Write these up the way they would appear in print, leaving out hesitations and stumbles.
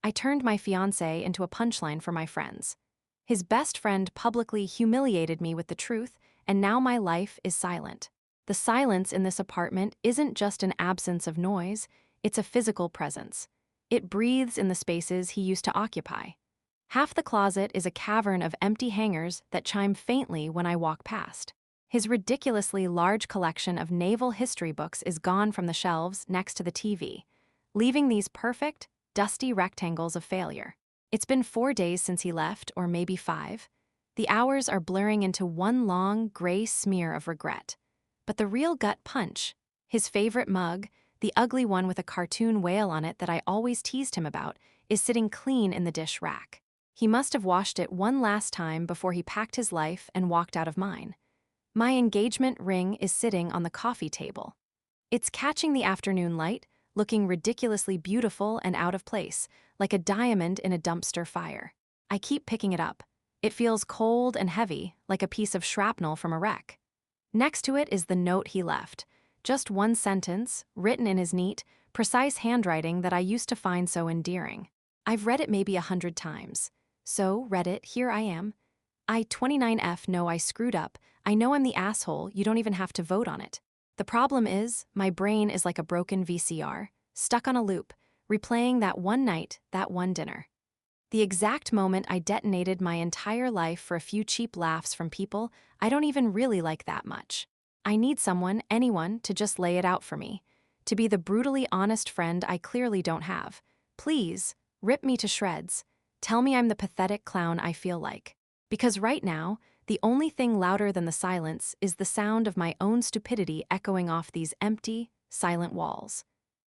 I turned my fiancé into a punchline for my friends. His best friend publicly humiliated me with the truth, and now my life is silent. The silence in this apartment isn't just an absence of noise, it's a physical presence. It breathes in the spaces he used to occupy. Half the closet is a cavern of empty hangers that chime faintly when I walk past. His ridiculously large collection of naval history books is gone from the shelves next to the TV, leaving these perfect, dusty rectangles of failure. It's been 4 days since he left, or maybe 5. The hours are blurring into one long, gray smear of regret. But the real gut punch, his favorite mug, the ugly one with a cartoon whale on it that I always teased him about, is sitting clean in the dish rack. He must have washed it one last time before he packed his life and walked out of mine. My engagement ring is sitting on the coffee table. It's catching the afternoon light, looking ridiculously beautiful and out of place, like a diamond in a dumpster fire. I keep picking it up. It feels cold and heavy, like a piece of shrapnel from a wreck. Next to it is the note he left. Just one sentence, written in his neat, precise handwriting that I used to find so endearing. I've read it maybe 100 times. So, read it, here I am. I 29F know I screwed up. I know I'm the asshole, you don't even have to vote on it. The problem is, my brain is like a broken VCR, stuck on a loop, replaying that one night, that one dinner. The exact moment I detonated my entire life for a few cheap laughs from people I don't even really like that much. I need someone, anyone, to just lay it out for me. To be the brutally honest friend I clearly don't have. Please, rip me to shreds. Tell me I'm the pathetic clown I feel like. Because right now, the only thing louder than the silence is the sound of my own stupidity echoing off these empty, silent walls.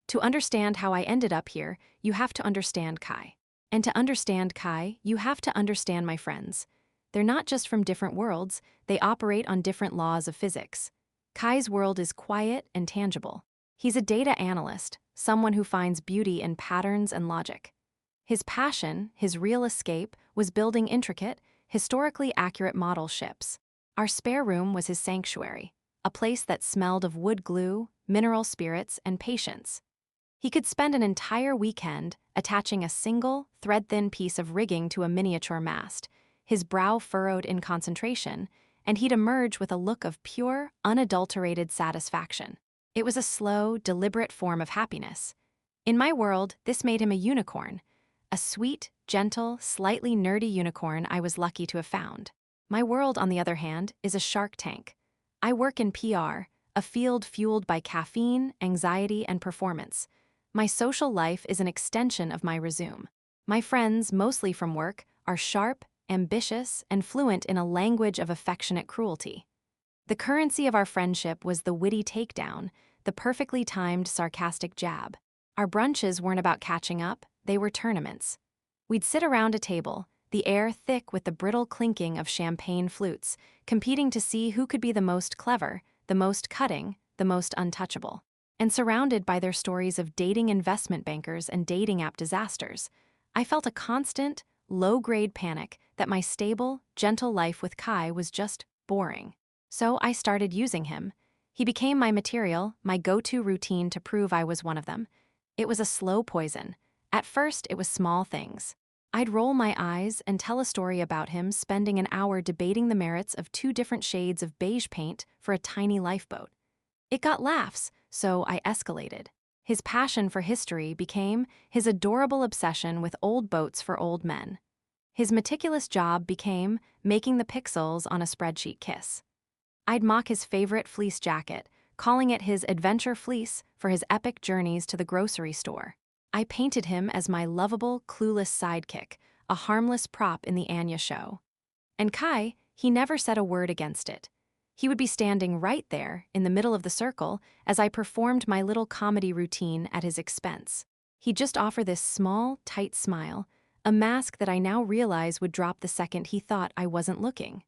To understand how I ended up here, you have to understand Kai. And to understand Kai, you have to understand my friends. They're not just from different worlds, they operate on different laws of physics. Kai's world is quiet and tangible. He's a data analyst, someone who finds beauty in patterns and logic. His passion, his real escape, was building intricate, historically accurate model ships. Our spare room was his sanctuary, a place that smelled of wood glue, mineral spirits, and patience. He could spend an entire weekend attaching a single, thread-thin piece of rigging to a miniature mast, his brow furrowed in concentration, and he'd emerge with a look of pure, unadulterated satisfaction. It was a slow, deliberate form of happiness. In my world, this made him a unicorn, a sweet, gentle, slightly nerdy unicorn I was lucky to have found. My world, on the other hand, is a shark tank. I work in PR, a field fueled by caffeine, anxiety, and performance. My social life is an extension of my resume. My friends, mostly from work, are sharp, ambitious, and fluent in a language of affectionate cruelty. The currency of our friendship was the witty takedown, the perfectly timed, sarcastic jab. Our brunches weren't about catching up, they were tournaments. We'd sit around a table, the air thick with the brittle clinking of champagne flutes, competing to see who could be the most clever, the most cutting, the most untouchable. And surrounded by their stories of dating investment bankers and dating app disasters, I felt a constant, low-grade panic that my stable, gentle life with Kai was just boring. So I started using him. He became my material, my go-to routine to prove I was one of them. It was a slow poison. At first, it was small things. I'd roll my eyes and tell a story about him spending an hour debating the merits of 2 different shades of beige paint for a tiny lifeboat. It got laughs, so I escalated. His passion for history became his adorable obsession with old boats for old men. His meticulous job became making the pixels on a spreadsheet kiss. I'd mock his favorite fleece jacket, calling it his adventure fleece for his epic journeys to the grocery store. I painted him as my lovable, clueless sidekick, a harmless prop in the Anya show. And Kai, he never said a word against it. He would be standing right there, in the middle of the circle, as I performed my little comedy routine at his expense. He'd just offer this small, tight smile, a mask that I now realize would drop the second he thought I wasn't looking.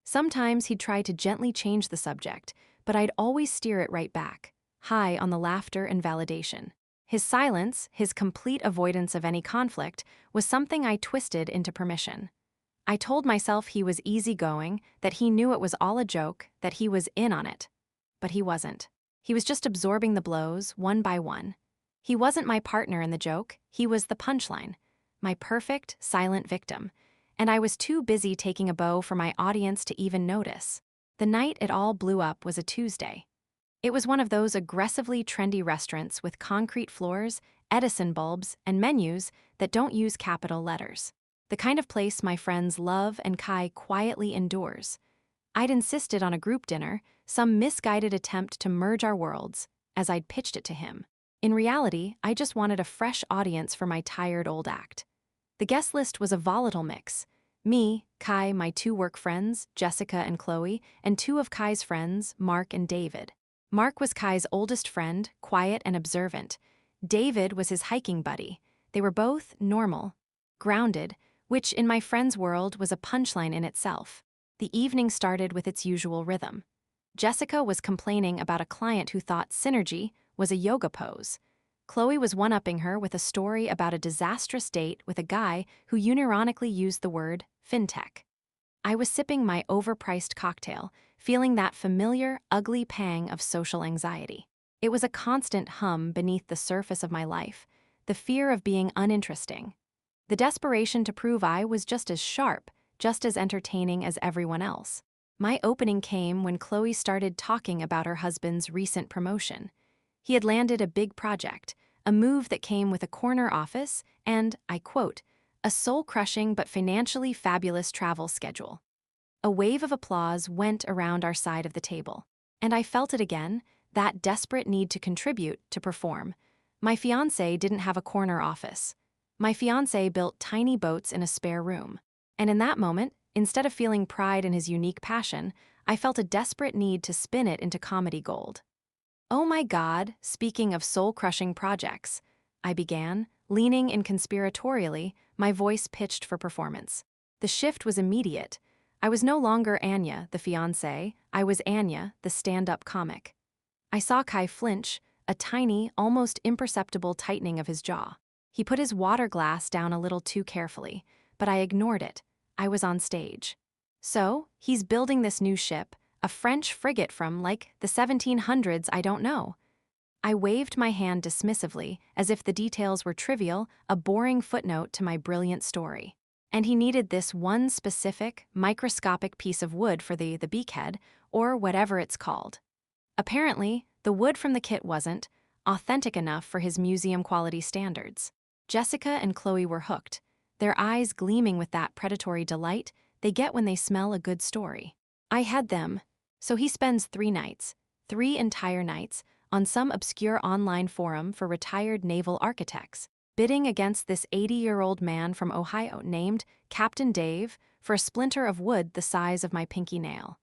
Sometimes he'd try to gently change the subject, but I'd always steer it right back, high on the laughter and validation. His silence, his complete avoidance of any conflict, was something I twisted into permission. I told myself he was easygoing, that he knew it was all a joke, that he was in on it. But he wasn't. He was just absorbing the blows, one by one. He wasn't my partner in the joke, he was the punchline. my perfect, silent victim, and I was too busy taking a bow for my audience to even notice. The night it all blew up was a Tuesday. It was one of those aggressively trendy restaurants with concrete floors, Edison bulbs, and menus that don't use capital letters. The kind of place my friends Love and Kai quietly endures. I'd insisted on a group dinner, some misguided attempt to merge our worlds, as I'd pitched it to him. In reality, I just wanted a fresh audience for my tired old act. The guest list was a volatile mix. Me, Kai, my two work friends, Jessica and Chloe, and two of Kai's friends, Mark and David. Mark was Kai's oldest friend, quiet and observant. David was his hiking buddy. They were both normal, grounded, which in my friend's world was a punchline in itself. The evening started with its usual rhythm. Jessica was complaining about a client who thought synergy was a yoga pose. Chloe was one-upping her with a story about a disastrous date with a guy who unironically used the word fintech. I was sipping my overpriced cocktail, feeling that familiar, ugly pang of social anxiety. It was a constant hum beneath the surface of my life, the fear of being uninteresting. The desperation to prove I was just as sharp, just as entertaining as everyone else. My opening came when Chloe started talking about her husband's recent promotion. He had landed a big project, a move that came with a corner office and, I quote, a soul-crushing but financially fabulous travel schedule. A wave of applause went around our side of the table, and I felt it again, that desperate need to contribute, to perform. My fiancé didn't have a corner office. My fiancé built tiny boats in a spare room. And in that moment, instead of feeling pride in his unique passion, I felt a desperate need to spin it into comedy gold. Oh my God, speaking of soul-crushing projects, I began, leaning in conspiratorially, my voice pitched for performance. The shift was immediate. I was no longer Anya, the fiancé, I was Anya, the stand-up comic. I saw Kai flinch, a tiny, almost imperceptible tightening of his jaw. He put his water glass down a little too carefully, but I ignored it. I was on stage. So, he's building this new ship, a French frigate from, like, the 1700s, I don't know. I waved my hand dismissively, as if the details were trivial, a boring footnote to my brilliant story. And he needed this one specific, microscopic piece of wood for the beakhead, or whatever it's called. Apparently, the wood from the kit wasn't authentic enough for his museum-quality standards. Jessica and Chloe were hooked, their eyes gleaming with that predatory delight they get when they smell a good story. I had them. So he spends 3 nights, 3 entire nights, on some obscure online forum for retired naval architects, bidding against this 80-year-old man from Ohio named Captain Dave for a splinter of wood the size of my pinky nail.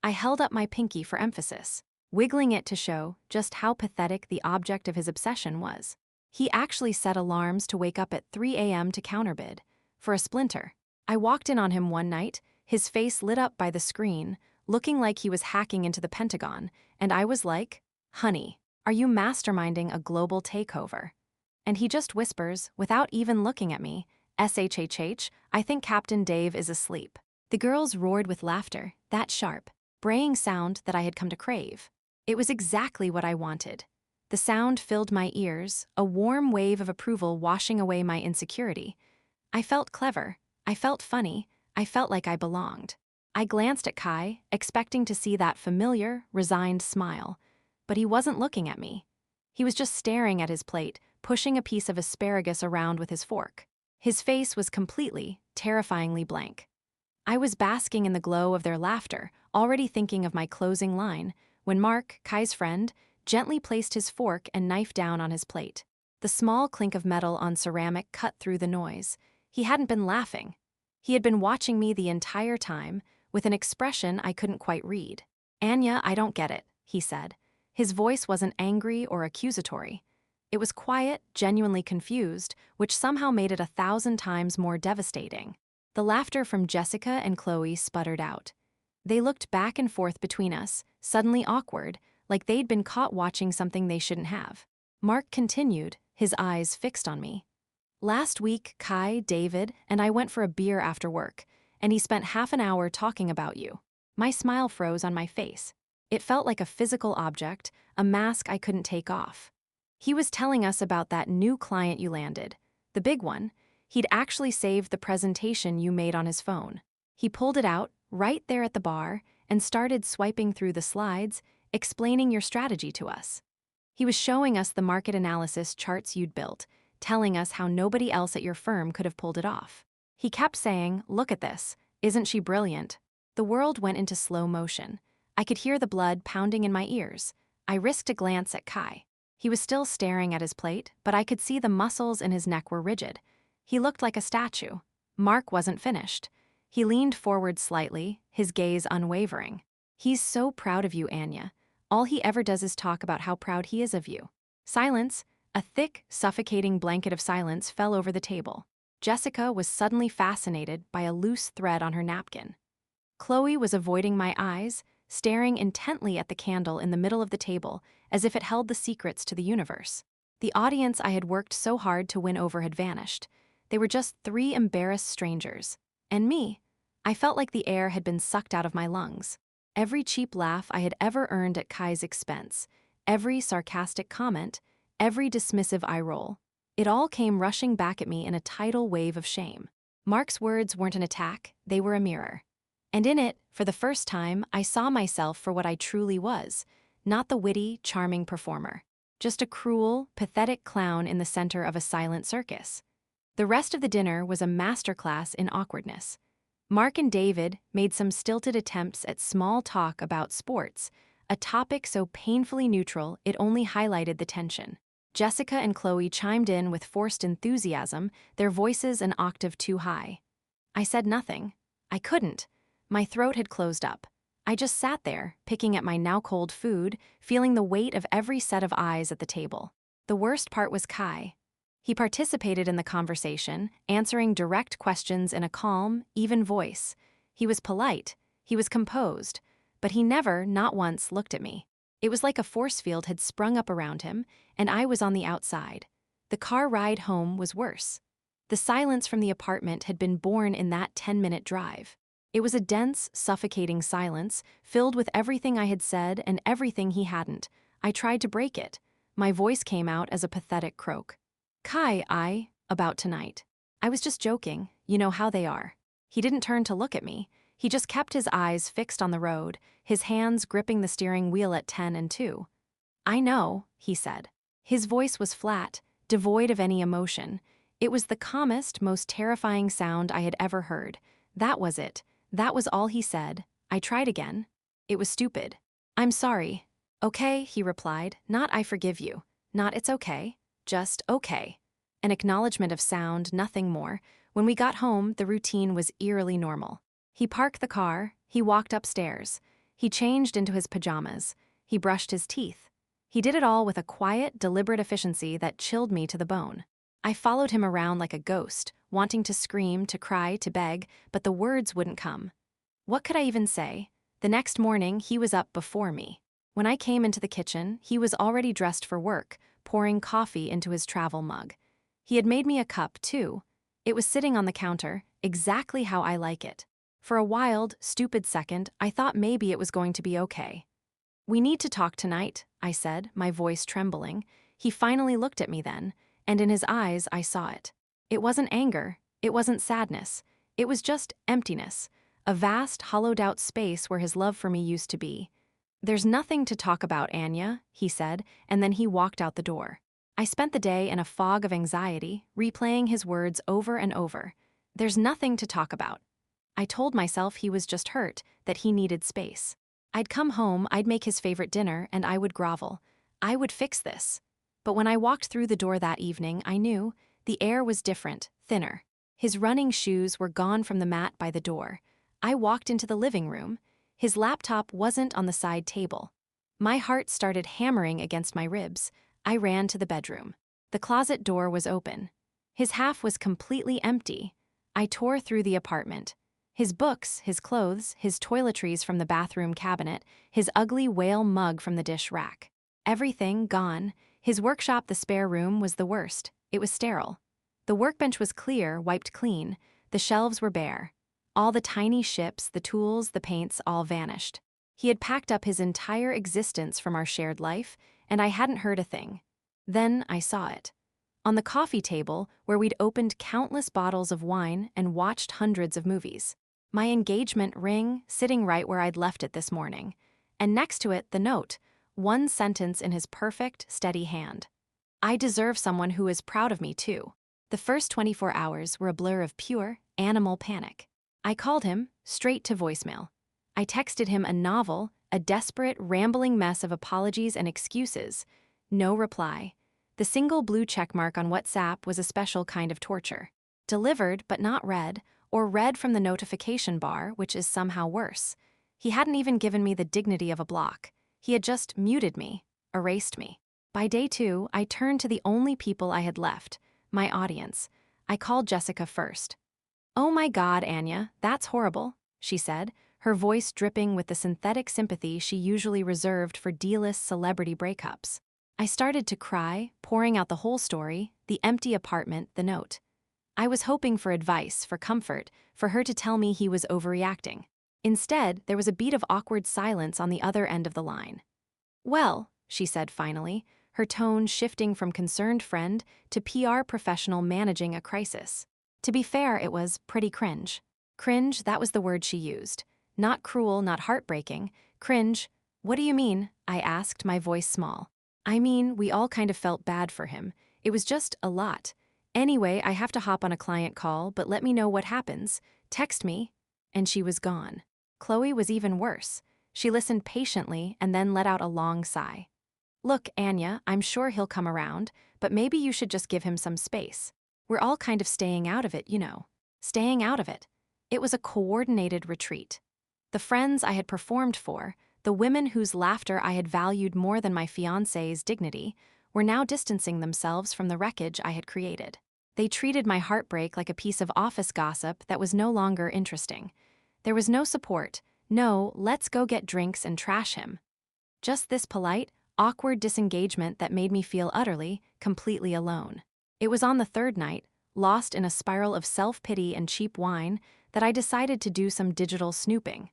I held up my pinky for emphasis, wiggling it to show just how pathetic the object of his obsession was. He actually set alarms to wake up at 3 a.m. to counterbid. For a splinter. I walked in on him one night, his face lit up by the screen, looking like he was hacking into the Pentagon, and I was like, "Honey, are you masterminding a global takeover?" And he just whispers, without even looking at me, "SHHH, I think Captain Dave is asleep." The girls roared with laughter, that sharp, braying sound that I had come to crave. It was exactly what I wanted. The sound filled my ears, a warm wave of approval washing away my insecurity. I felt clever, I felt funny, I felt like I belonged. I glanced at Kai, expecting to see that familiar, resigned smile. But he wasn't looking at me. He was just staring at his plate, pushing a piece of asparagus around with his fork. His face was completely, terrifyingly blank. I was basking in the glow of their laughter, already thinking of my closing line, when Mark, Kai's friend, gently placed his fork and knife down on his plate. The small clink of metal on ceramic cut through the noise. He hadn't been laughing. He had been watching me the entire time, with an expression I couldn't quite read. "Anya, I don't get it," he said. His voice wasn't angry or accusatory. It was quiet, genuinely confused, which somehow made it 1,000 times more devastating. The laughter from Jessica and Chloe sputtered out. They looked back and forth between us, suddenly awkward, like they'd been caught watching something they shouldn't have. Mark continued, his eyes fixed on me. "Last week, Kai, David, and I went for a beer after work, and he spent half an hour talking about you." My smile froze on my face. It felt like a physical object, a mask I couldn't take off. "He was telling us about that new client you landed. The big one. He'd actually saved the presentation you made on his phone. He pulled it out, right there at the bar, and started swiping through the slides, explaining your strategy to us. He was showing us the market analysis charts you'd built, telling us how nobody else at your firm could have pulled it off. He kept saying, "Look at this. Isn't she brilliant?" The world went into slow motion. I could hear the blood pounding in my ears. I risked a glance at Kai. He was still staring at his plate, but I could see the muscles in his neck were rigid. He looked like a statue. Mark wasn't finished. He leaned forward slightly, his gaze unwavering. "He's so proud of you, Anya. All he ever does is talk about how proud he is of you." Silence, a thick, suffocating blanket of silence fell over the table. Jessica was suddenly fascinated by a loose thread on her napkin. Chloe was avoiding my eyes, staring intently at the candle in the middle of the table as if it held the secrets to the universe. The audience I had worked so hard to win over had vanished. They were just three embarrassed strangers. And me. I felt like the air had been sucked out of my lungs. Every cheap laugh I had ever earned at Kai's expense, every sarcastic comment, every dismissive eye roll, it all came rushing back at me in a tidal wave of shame. Mark's words weren't an attack, they were a mirror. And in it, for the first time, I saw myself for what I truly was, not the witty, charming performer. Just a cruel, pathetic clown in the center of a silent circus. The rest of the dinner was a masterclass in awkwardness. Mark and David made some stilted attempts at small talk about sports, a topic so painfully neutral it only highlighted the tension. Jessica and Chloe chimed in with forced enthusiasm, their voices an octave too high. I said nothing. I couldn't. My throat had closed up. I just sat there, picking at my now cold food, feeling the weight of every set of eyes at the table. The worst part was Kai. He participated in the conversation, answering direct questions in a calm, even voice. He was polite, he was composed, but he never, not once, looked at me. It was like a force field had sprung up around him, and I was on the outside. The car ride home was worse. The silence from the apartment had been born in that 10-minute drive. It was a dense, suffocating silence, filled with everything I had said and everything he hadn't. I tried to break it. My voice came out as a pathetic croak. "Kai, about tonight. I was just joking, you know how they are." He didn't turn to look at me. He just kept his eyes fixed on the road, his hands gripping the steering wheel at 10 and 2. "I know," he said. His voice was flat, devoid of any emotion. It was the calmest, most terrifying sound I had ever heard. That was it. That was all he said. I tried again. It was stupid. "I'm sorry." "Okay," he replied. "Not I forgive you. Not it's okay. Just okay." An acknowledgement of sound, nothing more. When we got home, the routine was eerily normal. He parked the car, he walked upstairs. He changed into his pajamas. He brushed his teeth. He did it all with a quiet, deliberate efficiency that chilled me to the bone. I followed him around like a ghost, wanting to scream, to cry, to beg, but the words wouldn't come. What could I even say? The next morning, he was up before me. When I came into the kitchen, he was already dressed for work, pouring coffee into his travel mug. He had made me a cup, too. It was sitting on the counter, exactly how I like it. For a wild, stupid second, I thought maybe it was going to be okay. "We need to talk tonight," I said, my voice trembling. He finally looked at me then, and in his eyes I saw it. It wasn't anger, it wasn't sadness, it was just emptiness, a vast, hollowed-out space where his love for me used to be. "There's nothing to talk about, Anya," he said, and then he walked out the door. I spent the day in a fog of anxiety, replaying his words over and over. There's nothing to talk about. I told myself he was just hurt, that he needed space. I'd come home, I'd make his favorite dinner, and I would grovel. I would fix this. But when I walked through the door that evening, I knew the air was different, thinner. His running shoes were gone from the mat by the door. I walked into the living room. His laptop wasn't on the side table. My heart started hammering against my ribs. I ran to the bedroom. The closet door was open. His half was completely empty. I tore through the apartment. His books, his clothes, his toiletries from the bathroom cabinet, his ugly whale mug from the dish rack. Everything gone. His workshop, the spare room, was the worst. It was sterile. The workbench was clear, wiped clean. The shelves were bare. All the tiny ships, the tools, the paints, all vanished. He had packed up his entire existence from our shared life, and I hadn't heard a thing. Then I saw it. On the coffee table, where we'd opened countless bottles of wine and watched hundreds of movies. My engagement ring sitting right where I'd left it this morning. And next to it, the note, one sentence in his perfect, steady hand. I deserve someone who is proud of me, too. The first 24 hours were a blur of pure, animal panic. I called him, straight to voicemail. I texted him a novel, a desperate, rambling mess of apologies and excuses. No reply. The single blue checkmark on WhatsApp was a special kind of torture. Delivered, but not read, or read from the notification bar, which is somehow worse. He hadn't even given me the dignity of a block. He had just muted me, erased me. By day 2, I turned to the only people I had left, my audience. I called Jessica first. "Oh my God, Anya, that's horrible," she said, her voice dripping with the synthetic sympathy she usually reserved for D-list celebrity breakups. I started to cry, pouring out the whole story, the empty apartment, the note. I was hoping for advice, for comfort, for her to tell me he was overreacting. Instead, there was a beat of awkward silence on the other end of the line. "Well," she said finally, her tone shifting from concerned friend to PR professional managing a crisis. To be fair, it was pretty cringe. Cringe, that was the word she used. Not cruel, not heartbreaking. Cringe. "What do you mean?" I asked, my voice small. "I mean, we all kind of felt bad for him. It was just a lot. Anyway, I have to hop on a client call, but let me know what happens. Text me." And she was gone. Chloe was even worse. She listened patiently and then let out a long sigh. "Look, Anya, I'm sure he'll come around, but maybe you should just give him some space. We're all kind of staying out of it, you know. Staying out of it." It was a coordinated retreat. The friends I had performed for, the women whose laughter I had valued more than my fiancé's dignity, were now distancing themselves from the wreckage I had created. They treated my heartbreak like a piece of office gossip that was no longer interesting. There was no support, no "let's go get drinks and trash him." Just this polite, awkward disengagement that made me feel utterly, completely alone. It was on the third night, lost in a spiral of self-pity and cheap wine, that I decided to do some digital snooping.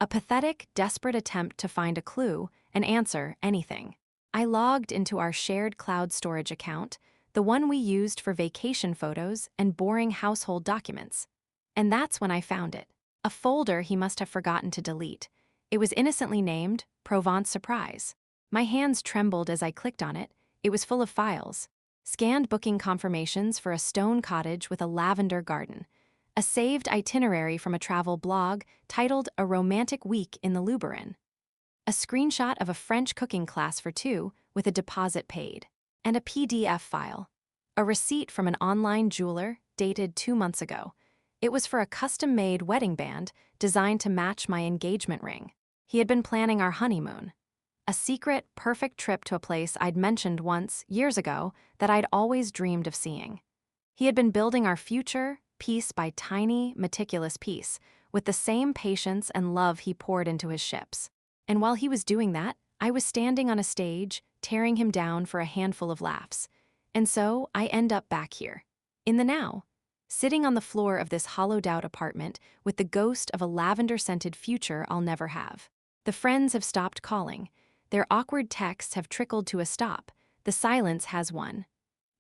A pathetic, desperate attempt to find a clue, an answer, anything. I logged into our shared cloud storage account, the one we used for vacation photos and boring household documents. And that's when I found it. A folder he must have forgotten to delete. It was innocently named Provence Surprise. My hands trembled as I clicked on it. It was full of files. Scanned booking confirmations for a stone cottage with a lavender garden. A saved itinerary from a travel blog titled "A Romantic Week in the Luberon." A screenshot of a French cooking class for 2 with a deposit paid. And a PDF file. A receipt from an online jeweler dated 2 months ago. It was for a custom-made wedding band designed to match my engagement ring. He had been planning our honeymoon. A secret, perfect trip to a place I'd mentioned once, years ago, that I'd always dreamed of seeing. He had been building our future, piece by tiny, meticulous piece, with the same patience and love he poured into his ships. And while he was doing that, I was standing on a stage, tearing him down for a handful of laughs. And so I end up back here, in the now, sitting on the floor of this hollowed-out apartment with the ghost of a lavender-scented future I'll never have. The friends have stopped calling. Their awkward texts have trickled to a stop. The silence has won.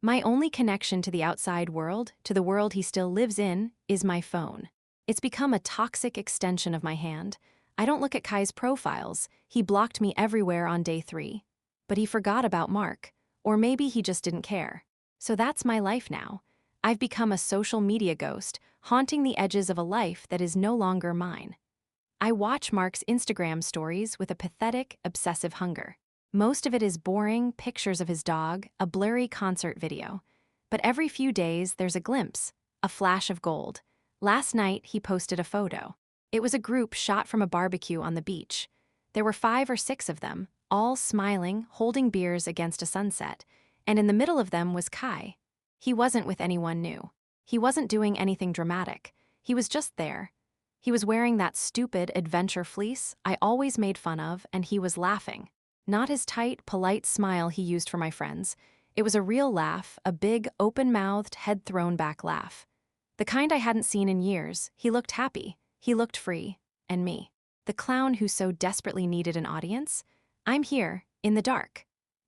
My only connection to the outside world, to the world he still lives in, is my phone. It's become a toxic extension of my hand. I don't look at Kai's profiles. He blocked me everywhere on day 3. But he forgot about Mark. Or maybe he just didn't care. So that's my life now. I've become a social media ghost, haunting the edges of a life that is no longer mine. I watch Mark's Instagram stories with a pathetic, obsessive hunger. Most of it is boring pictures of his dog, a blurry concert video. But every few days, there's a glimpse, a flash of gold. Last night, he posted a photo. It was a group shot from a barbecue on the beach. There were 5 or 6 of them, all smiling, holding beers against a sunset, and in the middle of them was Kai. He wasn't with anyone new. He wasn't doing anything dramatic. He was just there. He was wearing that stupid adventure fleece I always made fun of, and he was laughing. Not his tight, polite smile he used for my friends. It was a real laugh, a big, open-mouthed, head-thrown-back laugh. The kind I hadn't seen in years. He looked happy. He looked free. And me. The clown who so desperately needed an audience? I'm here, in the dark.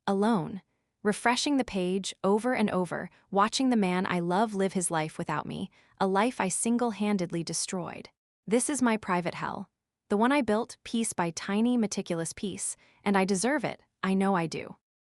Alone. refreshing the page over and over, watching the man I love live his life without me, a life I single-handedly destroyed. This is my private hell. The one I built piece by tiny, meticulous piece, and I deserve it, I know I do.